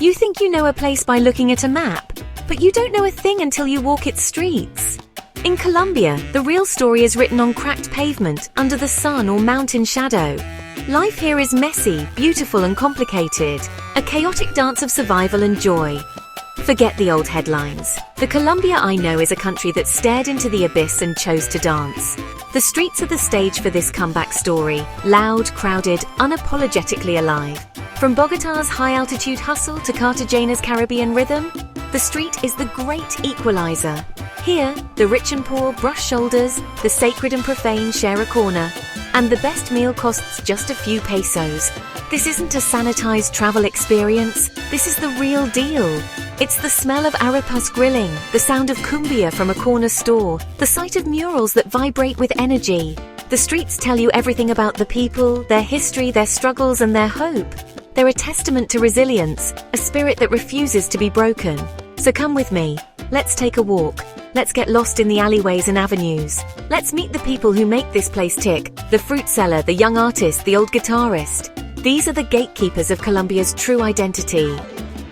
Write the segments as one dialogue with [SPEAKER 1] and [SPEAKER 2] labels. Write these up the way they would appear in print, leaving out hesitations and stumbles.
[SPEAKER 1] You think you know a place by looking at a map, but you don't know a thing until you walk its streets. In Colombia, the real story is written on cracked pavement, under the sun or mountain shadow. Life here is messy, beautiful and complicated, a chaotic dance of survival and joy. Forget the old headlines. The Colombia I know is a country that stared into the abyss and chose to dance. The streets are the stage for this comeback story, loud, crowded, unapologetically alive. From Bogotá's high-altitude hustle to Cartagena's Caribbean rhythm, the street is the great equalizer. Here, the rich and poor brush shoulders, the sacred and profane share a corner, and the best meal costs just a few pesos. This isn't a sanitized travel experience, this is the real deal. It's the smell of arepas grilling, the sound of cumbia from a corner store, the sight of murals that vibrate with energy. The streets tell you everything about the people, their history, their struggles and their hope. They're a testament to resilience, a spirit that refuses to be broken. So come with me, let's take a walk. Let's get lost in the alleyways and avenues. Let's meet the people who make this place tick, the fruit seller, the young artist, the old guitarist. These are the gatekeepers of Colombia's true identity.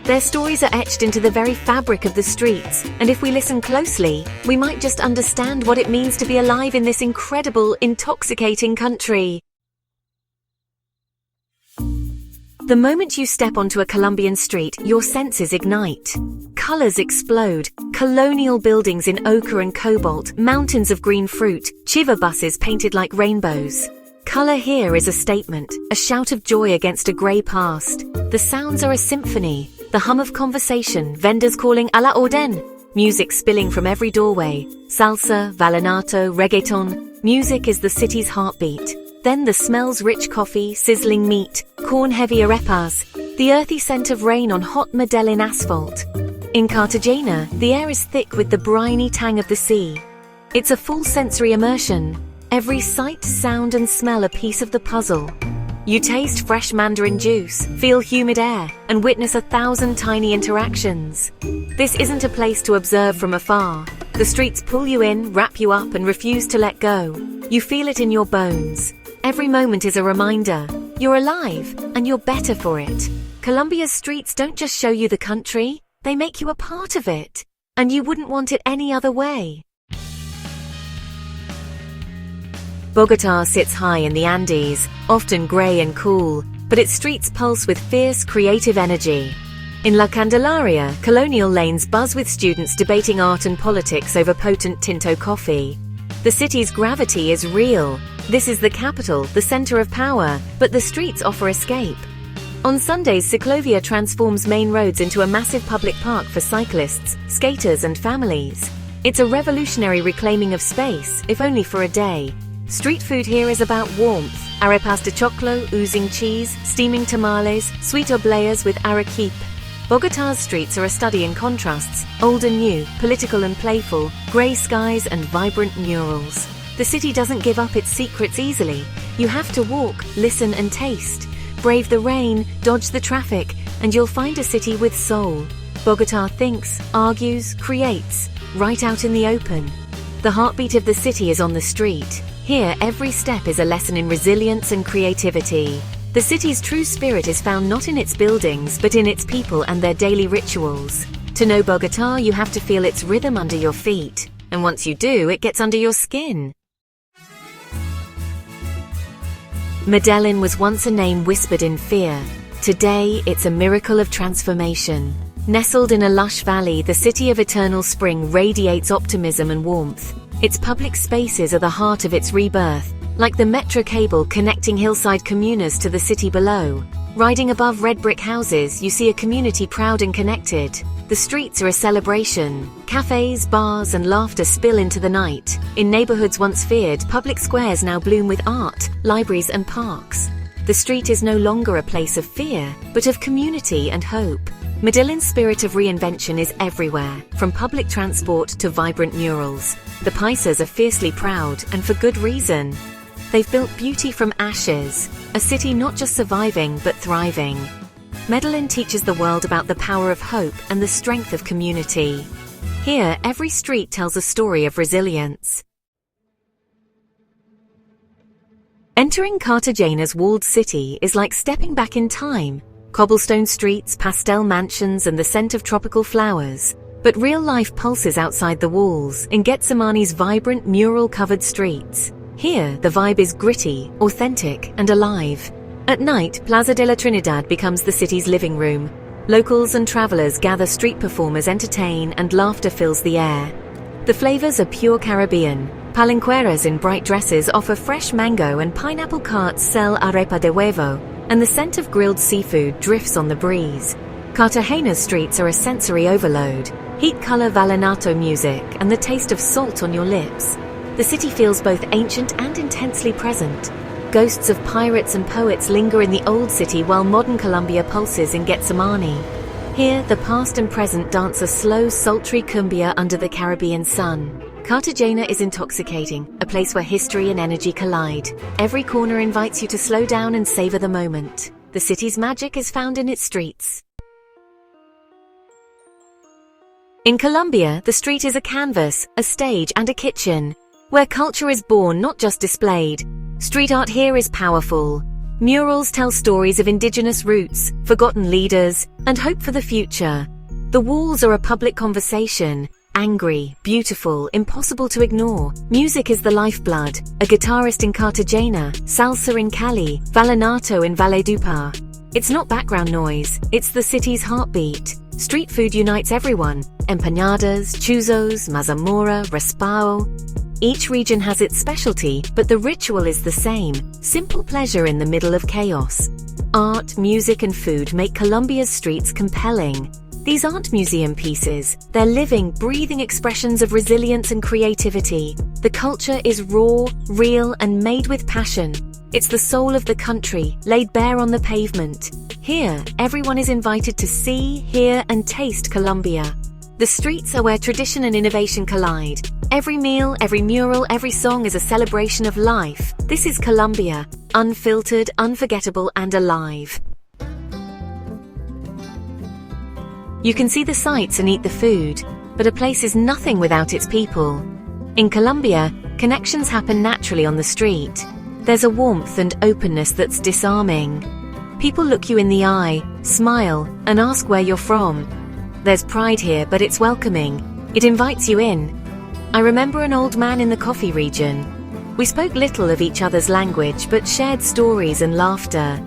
[SPEAKER 1] Their stories are etched into the very fabric of the streets, and if we listen closely, we might just understand what it means to be alive in this incredible, intoxicating country. The moment you step onto a Colombian street, your senses ignite. Colors explode, colonial buildings in ochre and cobalt, mountains of green fruit, chiva buses painted like rainbows. Color here is a statement, a shout of joy against a grey past. The sounds are a symphony, the hum of conversation, vendors calling a la orden, music spilling from every doorway, salsa, vallenato, reggaeton. Music is the city's heartbeat. Then the smells rich coffee, sizzling meat, corn-heavy arepas, the earthy scent of rain on hot Medellin asphalt. In Cartagena, the air is thick with the briny tang of the sea. It's a full sensory immersion. Every sight, sound and smell a piece of the puzzle. You taste fresh mandarin juice, feel humid air, and witness 1,000 tiny interactions. This isn't a place to observe from afar. The streets pull you in, wrap you up, and refuse to let go. You feel it in your bones. Every moment is a reminder. You're alive, and you're better for it. Colombia's streets don't just show you the country, they make you a part of it. And you wouldn't want it any other way. Bogotá sits high in the Andes, often grey and cool, but its streets pulse with fierce, creative energy. In La Candelaria, colonial lanes buzz with students debating art and politics over potent Tinto coffee. The city's gravity is real. This is the capital, the center of power, but the streets offer escape. On Sundays, Ciclovia transforms main roads into a massive public park for cyclists, skaters and families. It's a revolutionary reclaiming of space, if only for a day. Street food here is about warmth. Arepas de choclo, oozing cheese, steaming tamales, sweet obleas with arequipe. Bogotá's streets are a study in contrasts, old and new, political and playful, grey skies and vibrant murals. The city doesn't give up its secrets easily. You have to walk, listen and taste. Brave the rain, dodge the traffic, and you'll find a city with soul. Bogotá thinks, argues, creates, right out in the open. The heartbeat of the city is on the street. Here, every step is a lesson in resilience and creativity. The city's true spirit is found not in its buildings, but in its people and their daily rituals. To know Bogotá, you have to feel its rhythm under your feet. And once you do, it gets under your skin. Medellin was once a name whispered in fear. Today, it's a miracle of transformation. Nestled in a lush valley, the city of eternal spring radiates optimism and warmth. Its public spaces are the heart of its rebirth, like the metro cable connecting hillside comunas to the city below. Riding above red brick houses, you see a community proud and connected. The streets are a celebration. Cafes, bars, and laughter spill into the night. In neighborhoods once feared, public squares now bloom with art, libraries, and parks. The street is no longer a place of fear, but of community and hope. Medellin's spirit of reinvention is everywhere, from public transport to vibrant murals. The Paisas are fiercely proud, and for good reason. They've built beauty from ashes, a city not just surviving but thriving. Medellin teaches the world about the power of hope and the strength of community. Here, every street tells a story of resilience. Entering Cartagena's walled city is like stepping back in time. cobblestone streets, pastel mansions, and the scent of tropical flowers. But real life pulses outside the walls in Getsemani's vibrant mural-covered streets. Here, the vibe is gritty, authentic, and alive. At night, Plaza de la Trinidad becomes the city's living room. Locals and travelers gather, street performers entertain, and laughter fills the air. The flavors are pure Caribbean. Palenqueras in bright dresses offer fresh mango, and pineapple carts sell arepa de huevo, and the scent of grilled seafood drifts on the breeze. Cartagena's streets are a sensory overload. Heat color vallenato music and the taste of salt on your lips. The city feels both ancient and intensely present. Ghosts of pirates and poets linger in the old city while modern Colombia pulses in Getsemani. Here, the past and present dance a slow, sultry cumbia under the Caribbean sun. Cartagena is intoxicating, a place where history and energy collide. Every corner invites you to slow down and savor the moment. The city's magic is found in its streets. In Colombia, the street is a canvas, a stage, and a kitchen, where culture is born, not just displayed. Street art here is powerful. Murals tell stories of indigenous roots, forgotten leaders, and hope for the future. The walls are a public conversation. Angry, beautiful, impossible to ignore. Music is the lifeblood. A guitarist in Cartagena, salsa in Cali, vallenato in Valledupar. It's not background noise, it's the city's heartbeat. Street food unites everyone. Empanadas, chuzos, mazamorra, raspao. Each region has its specialty, but the ritual is the same. Simple pleasure in the middle of chaos. Art, music, and food make Colombia's streets compelling. These aren't museum pieces. They're living, breathing expressions of resilience and creativity. The culture is raw, real, and made with passion. It's the soul of the country, laid bare on the pavement. Here, everyone is invited to see, hear, and taste Colombia. The streets are where tradition and innovation collide. Every meal, every mural, every song is a celebration of life. This is Colombia, unfiltered, unforgettable, and alive. You can see the sights and eat the food, but a place is nothing without its people. In Colombia, connections happen naturally on the street. There's a warmth and openness that's disarming. People look you in the eye, smile, and ask where you're from. There's pride here, but it's welcoming. It invites you in. I remember an old man in the coffee region. We spoke little of each other's language, but shared stories and laughter.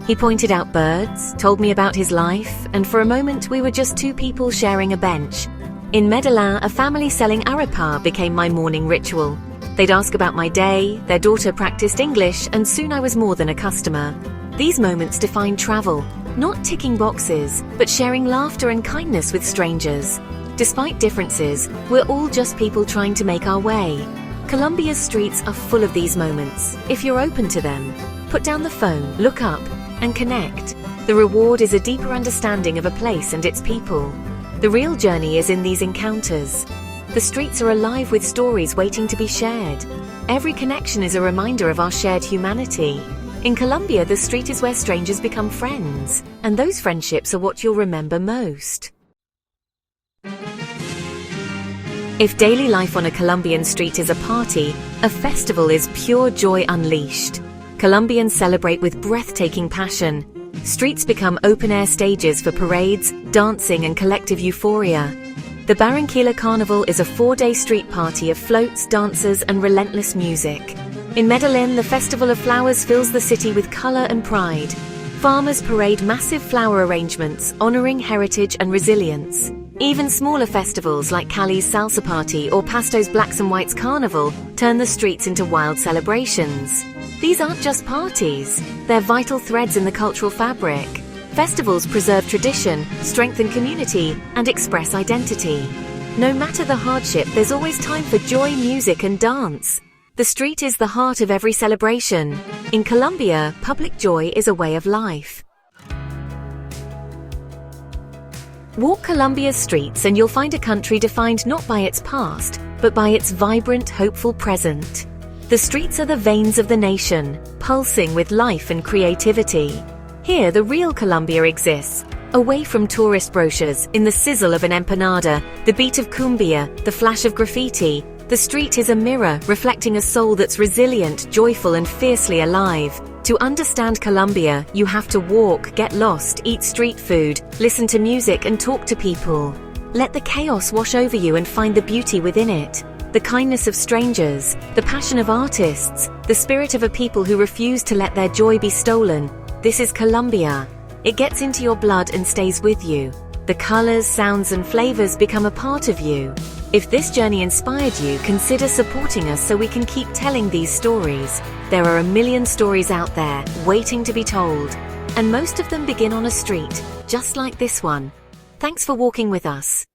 [SPEAKER 1] He pointed out birds, told me about his life, and for a moment we were just two people sharing a bench. In Medellin, a family selling arepa became my morning ritual. They'd ask about my day, their daughter practiced English, and soon I was more than a customer. These moments define travel, not ticking boxes, but sharing laughter and kindness with strangers. Despite differences, we're all just people trying to make our way. Colombia's streets are full of these moments, if you're open to them. Put down the phone, look up, and connect. The reward is a deeper understanding of a place and its people. The real journey is in these encounters. The streets are alive with stories waiting to be shared. Every connection is a reminder of our shared humanity. In Colombia, the street is where strangers become friends, and those friendships are what you'll remember most. If daily life on a Colombian street is a party, a festival is pure joy unleashed. Colombians celebrate with breathtaking passion. Streets become open-air stages for parades, dancing, and collective euphoria. The Barranquilla Carnival is a 4-day street party of floats, dancers, and relentless music. In Medellin, the Festival of Flowers fills the city with color and pride. Farmers parade massive flower arrangements, honoring heritage and resilience. Even smaller festivals like Cali's Salsa Party or Pasto's Blacks and Whites Carnival turn the streets into wild celebrations. These aren't just parties, they're vital threads in the cultural fabric. Festivals preserve tradition, strengthen community, and express identity. No matter the hardship, there's always time for joy, music, and dance. The street is the heart of every celebration. In Colombia, public joy is a way of life. Walk Colombia's streets and you'll find a country defined not by its past, but by its vibrant, hopeful present. The streets are the veins of the nation, pulsing with life and creativity. Here, the real Colombia exists, away from tourist brochures, in the sizzle of an empanada, the beat of cumbia, the flash of graffiti. The street is a mirror reflecting a soul that's resilient, joyful, and fiercely alive. To understand Colombia, you have to walk, get lost, eat street food, listen to music and talk to people. Let the chaos wash over you and find the beauty within it. The kindness of strangers, the passion of artists, the spirit of a people who refuse to let their joy be stolen. This is Colombia. It gets into your blood and stays with you. The colors, sounds and flavors become a part of you. If this journey inspired you, consider supporting us so we can keep telling these stories. There are a million stories out there, waiting to be told. And most of them begin on a street, just like this one. Thanks for walking with us.